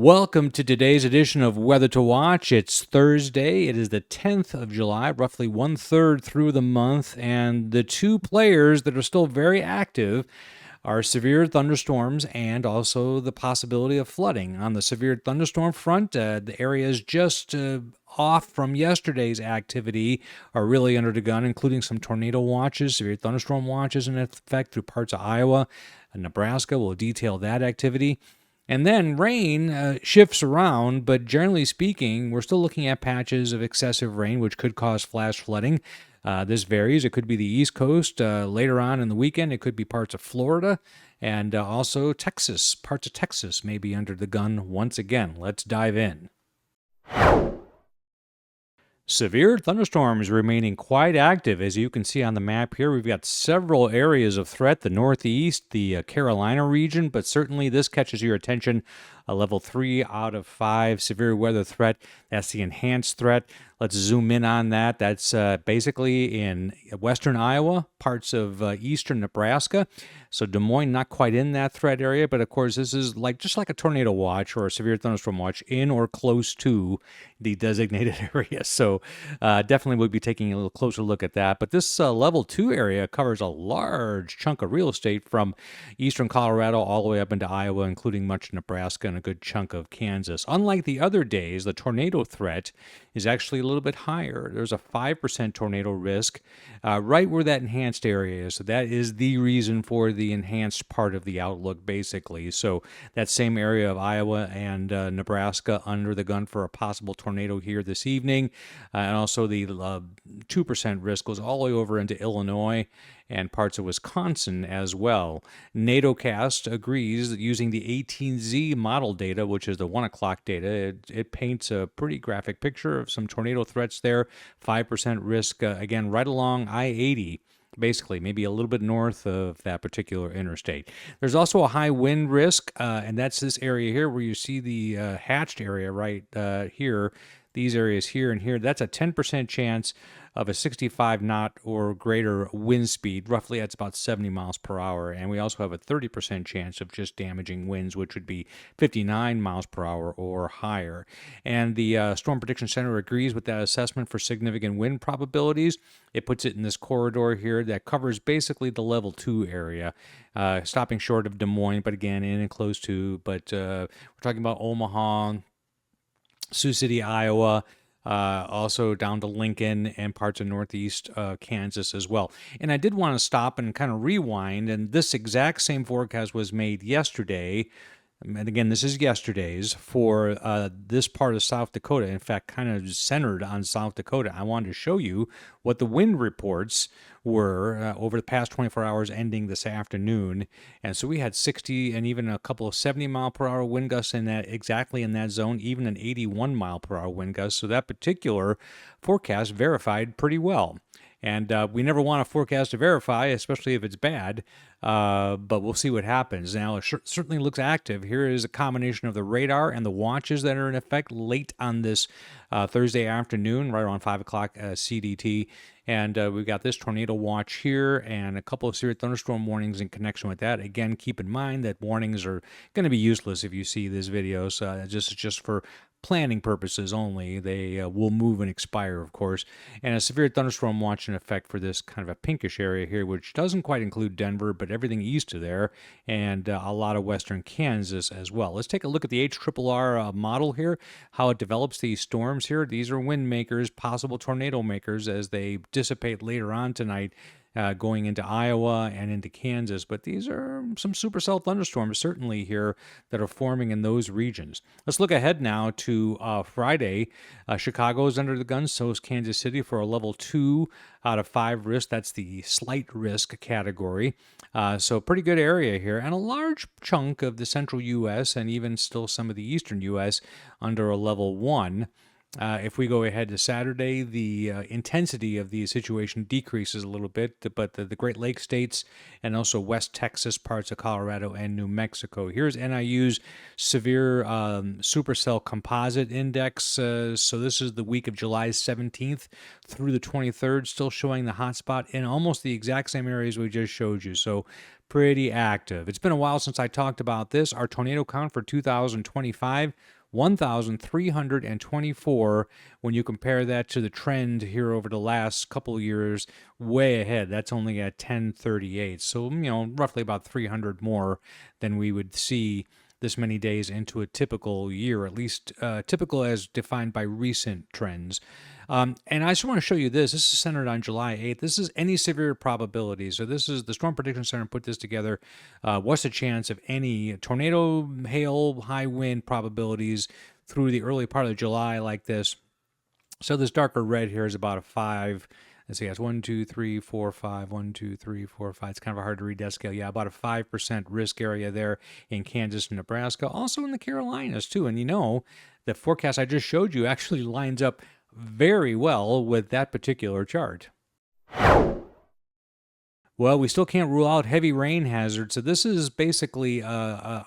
Welcome to today's edition of Weather to Watch. It's Thursday. It is the 10th of July, roughly 1/3 through the month, and the two players that are still very active are severe thunderstorms and also the possibility of flooding. On the severe thunderstorm front, the areas just off from yesterday's activity are really under the gun, including some tornado watches, severe thunderstorm watches in effect through parts of Iowa and Nebraska. We'll detail that activity. And then rain shifts around, but generally speaking, we're still looking at patches of excessive rain, which could cause flash flooding. This varies. It could be the East Coast. Later on in the weekend, it could be parts of Florida and also Texas. Parts of Texas may be under the gun once again. Let's dive in. Severe thunderstorms remaining quite active. As you can see on the map here, we've got several areas of threat, the Northeast, the Carolina region, but certainly this catches your attention. A level 3 out of 5 severe weather threat. That's the enhanced threat. Let's zoom in on that. That's basically in western Iowa, parts of eastern Nebraska. So Des Moines not quite in that threat area, but of course this is just like a tornado watch or a severe thunderstorm watch in or close to the designated area. So definitely we'll be taking a little closer look at that. But this level 2 area covers a large chunk of real estate from eastern Colorado all the way up into Iowa, including much of Nebraska and a good chunk of Kansas. Unlike the other days, the tornado threat is actually a little bit higher. There's a 5% tornado risk right where that enhanced area is. So that is the reason for the enhanced part of the outlook, basically. So that same area of Iowa and Nebraska under the gun for a possible tornado here this evening. And also the 2% risk goes all the way over into Illinois and parts of Wisconsin as well. NATOcast agrees that using the 18Z model data, which is the 1 o'clock data, it paints a pretty graphic picture of some tornado threats there. 5% risk, again, right along I-80. Basically, maybe a little bit north of that particular interstate. There's also a high wind risk, and that's this area here where you see the hatched area right here. These areas here and here, that's a 10% chance of a 65 knot or greater wind speed. Roughly, that's about 70 miles per hour. And we also have a 30% chance of just damaging winds, which would be 59 miles per hour or higher. And the Storm Prediction Center agrees with that assessment for significant wind probabilities. It puts it in this corridor here that covers basically the level 2 area, stopping short of Des Moines, but again, in and close to. But we're talking about Omaha, Sioux City, Iowa, also down to Lincoln and parts of northeast Kansas as well. And I did want to stop and kind of rewind, and this exact same forecast was made yesterday. And again, this is yesterday's for this part of South Dakota. In fact, kind of centered on South Dakota. I wanted to show you what the wind reports were over the past 24 hours ending this afternoon. And so we had 60 and even a couple of 70 mile per hour wind gusts in that, exactly in that zone, even an 81 mile per hour wind gust. So that particular forecast verified pretty well. And we never want to forecast to verify, especially if it's bad, but we'll see what happens. Now, it certainly looks active. Here is a combination of the radar and the watches that are in effect late on this Thursday afternoon, right around 5 o'clock CDT. And we've got this tornado watch here and a couple of severe thunderstorm warnings in connection with that. Again, keep in mind that warnings are going to be useless if you see this video. So just for planning purposes only. They will move and expire, of course. And a severe thunderstorm watch in effect for this kind of a pinkish area here, which doesn't quite include Denver, but everything east of there, and a lot of western Kansas as well. Let's take a look at the HRRR model here, how it develops these storms here. These are wind makers, possible tornado makers as they dissipate later on tonight. Going into Iowa and into Kansas, but these are some supercell thunderstorms certainly here that are forming in those regions. Let's look ahead now to Friday. Chicago is under the gun, so is Kansas City for a level 2 out of 5 risk. That's the slight risk category. So pretty good area here, and a large chunk of the central U.S. and even still some of the eastern U.S. under a level 1. If we go ahead to Saturday, the intensity of the situation decreases a little bit, but the Great Lakes states and also West Texas, parts of Colorado, and New Mexico. Here's NIU's Severe Supercell Composite Index. So this is the week of July 17th through the 23rd, still showing the hotspot in almost the exact same areas we just showed you. So pretty active. It's been a while since I talked about this. Our tornado count for 2025 1,324. When you compare that to the trend here over the last couple of years, way ahead. That's only at 1038. So, roughly about 300 more than we would see this many days into a typical year, at least typical as defined by recent trends. And I just want to show you this. This is centered on July 8th. This is any severe probability. So this is the Storm Prediction Center put this together. What's the chance of any tornado, hail, high wind probabilities through the early part of July like this? So this darker red here is about a 5. Let's see, it's 1, 2, 3, 4, 5, 1, 2, 3, 4, 5. It's kind of a hard to read that scale. Yeah, about a 5% risk area there in Kansas and Nebraska. Also in the Carolinas, too. And the forecast I just showed you actually lines up very well with that particular chart. Well, we still can't rule out heavy rain hazards. So this is basically a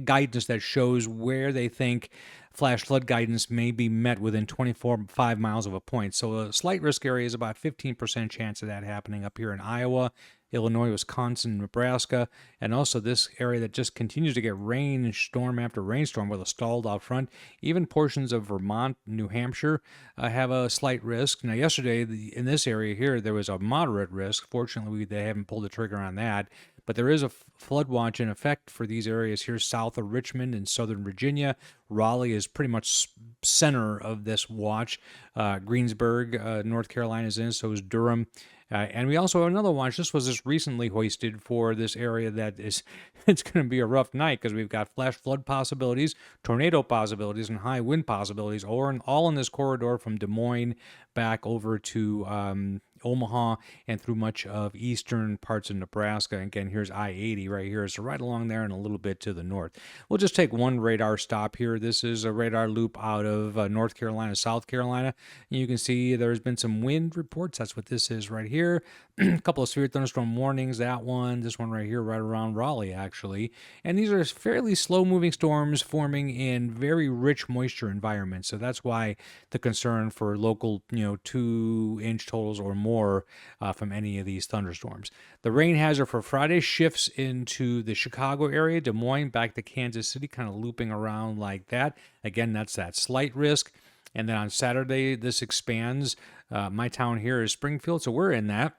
guidance that shows where they think flash flood guidance may be met within 5 miles of a point. So a slight risk area is about 15% chance of that happening up here in Iowa, Illinois, Wisconsin, Nebraska, and also this area that just continues to get rain, storm after rainstorm with a stalled out front. Even portions of Vermont, New Hampshire have a slight risk. Now, yesterday in this area here, there was a moderate risk. Fortunately, they haven't pulled the trigger on that. But there is a flood watch in effect for these areas here south of Richmond in southern Virginia. Raleigh is pretty much center of this watch. Greensburg, North Carolina is in, so is Durham. And we also have another watch. This was just recently hoisted for this area that is, it's going to be a rough night because we've got flash flood possibilities, tornado possibilities, and high wind possibilities, all in this corridor from Des Moines back over to Omaha and through much of eastern parts of Nebraska. Again, here's I-80 right here. So right along there and a little bit to the north. We'll just take one radar stop here. This is a radar loop out of North Carolina, South Carolina. And you can see there's been some wind reports. That's what this is right here. A couple of severe thunderstorm warnings. That one, this one right here, right around Raleigh, actually. And these are fairly slow-moving storms forming in very rich moisture environments. So that's why the concern for local, 2-inch totals or more from any of these thunderstorms. The rain hazard for Friday shifts into the Chicago area, Des Moines, back to Kansas City, kind of looping around like that. Again, that's that slight risk. And then on Saturday, this expands. My town here is Springfield, so we're in that.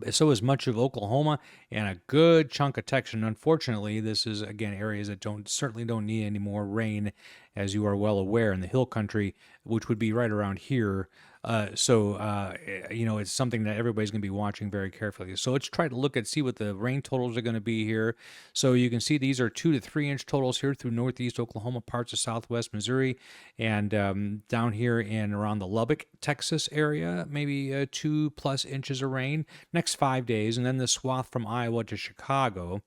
So is much of Oklahoma and a good chunk of Texas. And unfortunately, this is, again, areas that certainly don't need any more rain, as you are well aware, in the hill country, which would be right around here. It's something that everybody's going to be watching very carefully. So let's try to see what the rain totals are going to be here. So you can see these are 2 to 3 inch totals here through northeast Oklahoma, parts of southwest Missouri, and down here in around the Lubbock, Texas area, maybe 2+ inches of rain next 5 days, and then the swath from Iowa to Chicago.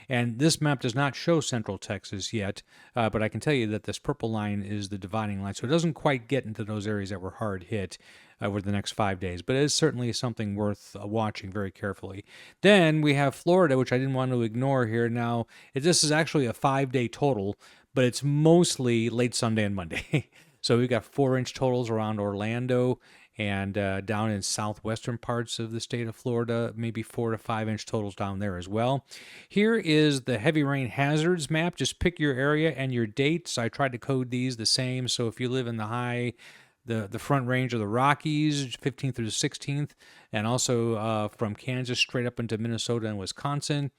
And this map does not show central Texas yet, but I can tell you that this purple line is the dividing line. So it doesn't quite get into those areas that were hard hit over the next 5 days, but it is certainly something worth watching very carefully. Then we have Florida, which I didn't want to ignore here. Now, this is actually a 5-day total, but it's mostly late Sunday and Monday. So we've got 4-inch totals around Orlando and down in southwestern parts of the state of Florida, maybe 4 to 5-inch totals down there as well. Here is the heavy rain hazards map. Just pick your area and your dates. I tried to code these the same. So if you live in the front range of the Rockies, 15th through the 16th, and also from Kansas straight up into Minnesota and Wisconsin.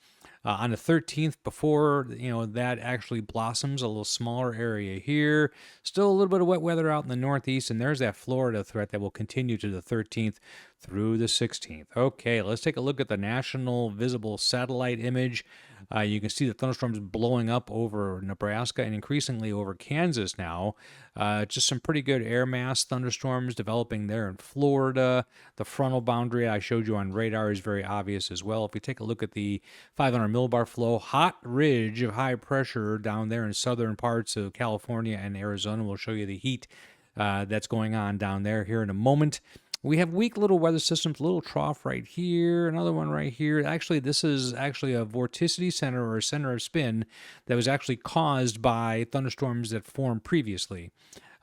On the 13th, before that actually blossoms, a little smaller area here. Still a little bit of wet weather out in the northeast, and there's that Florida threat that will continue to the 13th through the 16th. Okay, let's take a look at the national visible satellite image. You can see the thunderstorms blowing up over Nebraska and increasingly over Kansas now. Just some pretty good air mass thunderstorms developing there in Florida. The frontal boundary I showed you on radar is very obvious as well. If we take a look at the 500 millibar flow, hot ridge of high pressure down there in southern parts of California and Arizona. We'll show you the heat that's going on down there here in a moment. We have weak little weather systems, little trough right here, another one right here. Actually, this is actually a vorticity center or a center of spin that was actually caused by thunderstorms that formed previously.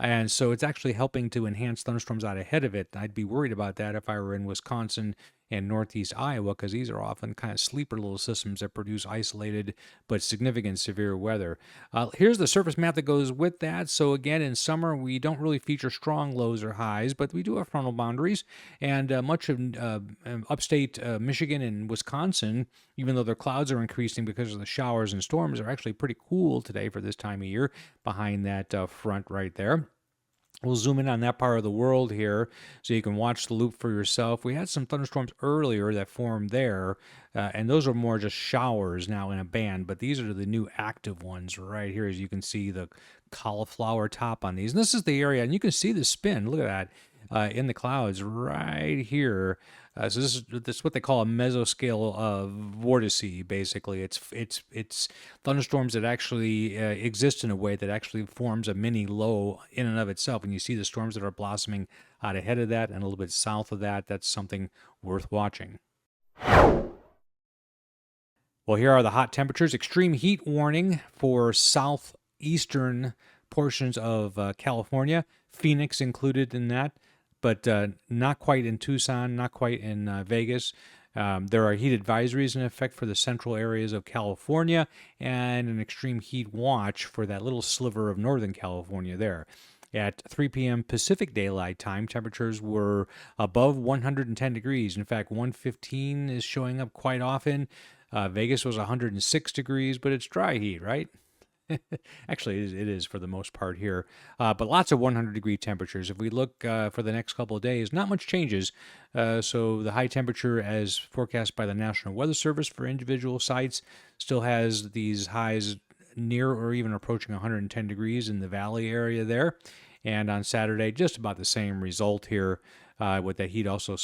And so it's actually helping to enhance thunderstorms out ahead of it. I'd be worried about that if I were in Wisconsin and northeast Iowa, because these are often kind of sleeper little systems that produce isolated but significant severe weather. Here's the surface map that goes with that. So again, in summer, we don't really feature strong lows or highs, but we do have frontal boundaries, and much of upstate Michigan and Wisconsin, even though their clouds are increasing because of the showers and storms, are actually pretty cool today for this time of year behind that front right there. We'll zoom in on that part of the world here so you can watch the loop for yourself. We had some thunderstorms earlier that formed there, and those are more just showers now in a band, but these are the new active ones right here. As you can see, the cauliflower top on these. And this is the area, and you can see the spin. Look at that. In the clouds right here. So this is what they call a mesoscale vortice. Basically, it's thunderstorms that actually exist in a way that actually forms a mini low in and of itself. And you see the storms that are blossoming out ahead of that and a little bit south of that. That's something worth watching. Well, here are the hot temperatures. Extreme heat warning for southeastern portions of California. Phoenix included in that, but not quite in Tucson, not quite in Vegas. There are heat advisories in effect for the central areas of California and an extreme heat watch for that little sliver of Northern California there. At 3 p.m. Pacific Daylight Time, temperatures were above 110 degrees. In fact, 115 is showing up quite often. Vegas was 106 degrees, but it's dry heat, right? Actually, it is for the most part here, but lots of 100-degree temperatures. If we look for the next couple of days, not much changes. So the high temperature, as forecast by the National Weather Service for individual sites, still has these highs near or even approaching 110 degrees in the valley area there. And on Saturday, just about the same result here, with that heat also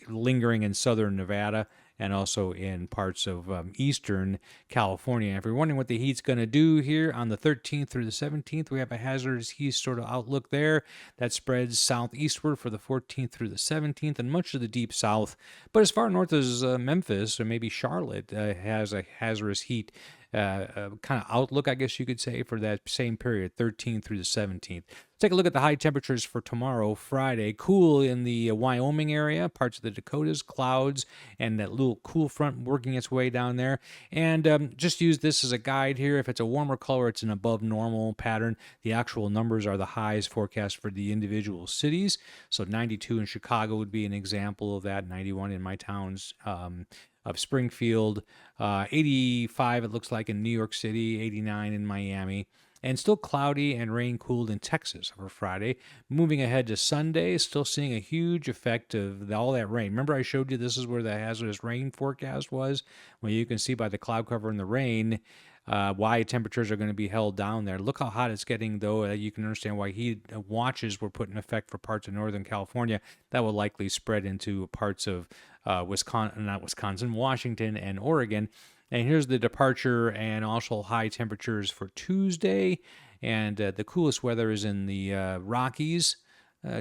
lingering in southern Nevada and also in parts of eastern California. If you're wondering what the heat's going to do here on the 13th through the 17th, we have a hazardous heat sort of outlook there that spreads southeastward for the 14th through the 17th and much of the deep south. But as far north as Memphis or maybe Charlotte has a hazardous heat kind of outlook, I guess you could say, for that same period, 13th through the 17th. Take a look at the high temperatures for tomorrow, Friday. Cool in the Wyoming area, parts of the Dakotas, clouds, and that little cool front working its way down there. And just use this as a guide here. If it's a warmer color, it's an above normal pattern. The actual numbers are the highs forecast for the individual cities. So 92 in Chicago would be an example of that, 91 in my towns of Springfield, 85 it looks like in New York City, 89 in Miami, and still cloudy and rain-cooled in Texas for Friday. Moving ahead to Sunday, still seeing a huge effect of all that rain. Remember I showed you this is where the hazardous rain forecast was? Well, you can see by the cloud cover and the rain why temperatures are going to be held down there. Look how hot it's getting, though. You can understand why heat watches were put in effect for parts of Northern California. That will likely spread into parts of Washington and Oregon. And here's the departure and also high temperatures for Tuesday. And the coolest weather is in the Rockies,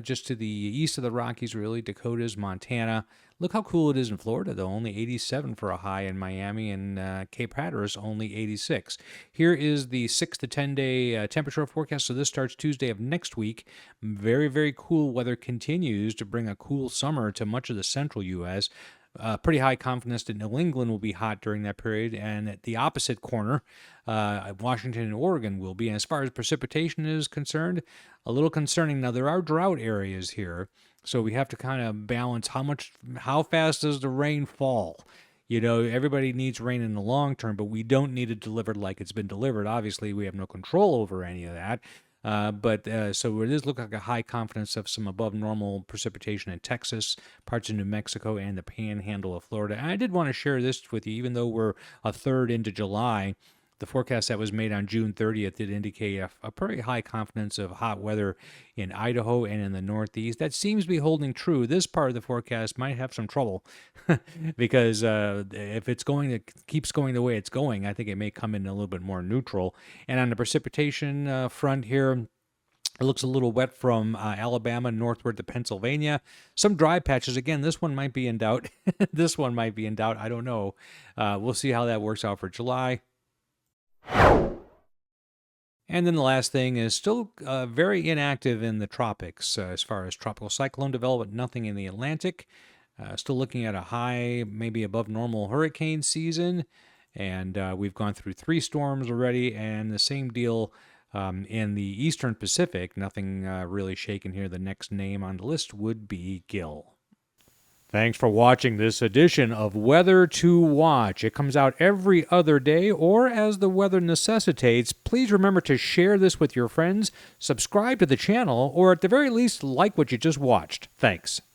just to the east of the Rockies, really, Dakotas, Montana. Look how cool it is in Florida, though. Only 87 for a high in Miami, and Cape Hatteras only 86. Here is the 6 to 10-day temperature forecast. So this starts Tuesday of next week. Very, very cool weather continues to bring a cool summer to much of the central U.S., pretty high confidence that New England will be hot during that period, and at the opposite corner, Washington and Oregon will be. And as far as precipitation is concerned, a little concerning. Now, there are drought areas here, so we have to kind of balance how fast does the rain fall? You know, everybody needs rain in the long term, but we don't need it delivered like it's been delivered. Obviously, we have no control over any of that. So it does look like a high confidence of some above normal precipitation in Texas, parts of New Mexico, and the panhandle of Florida. And I did want to share this with you, even though we're a third into July. The forecast that was made on June 30th did indicate a pretty high confidence of hot weather in Idaho and in the Northeast. That seems to be holding true. This part of the forecast might have some trouble because if it's keeps going the way it's going, I think it may come in a little bit more neutral. And on the precipitation front here, it looks a little wet from Alabama northward to Pennsylvania. Some dry patches. Again, this one might be in doubt. This one might be in doubt. I don't know. We'll see how that works out for July. And then the last thing is still very inactive in the tropics as far as tropical cyclone development, nothing in the Atlantic. Still looking at a high, maybe above normal hurricane season. And we've gone through 3 storms already, and the same deal in the Eastern Pacific. Nothing really shaken here. The next name on the list would be Gil. Thanks for watching this edition of Weather to Watch. It comes out every other day, or as the weather necessitates. Please remember to share this with your friends, subscribe to the channel, or at the very least, like what you just watched. Thanks.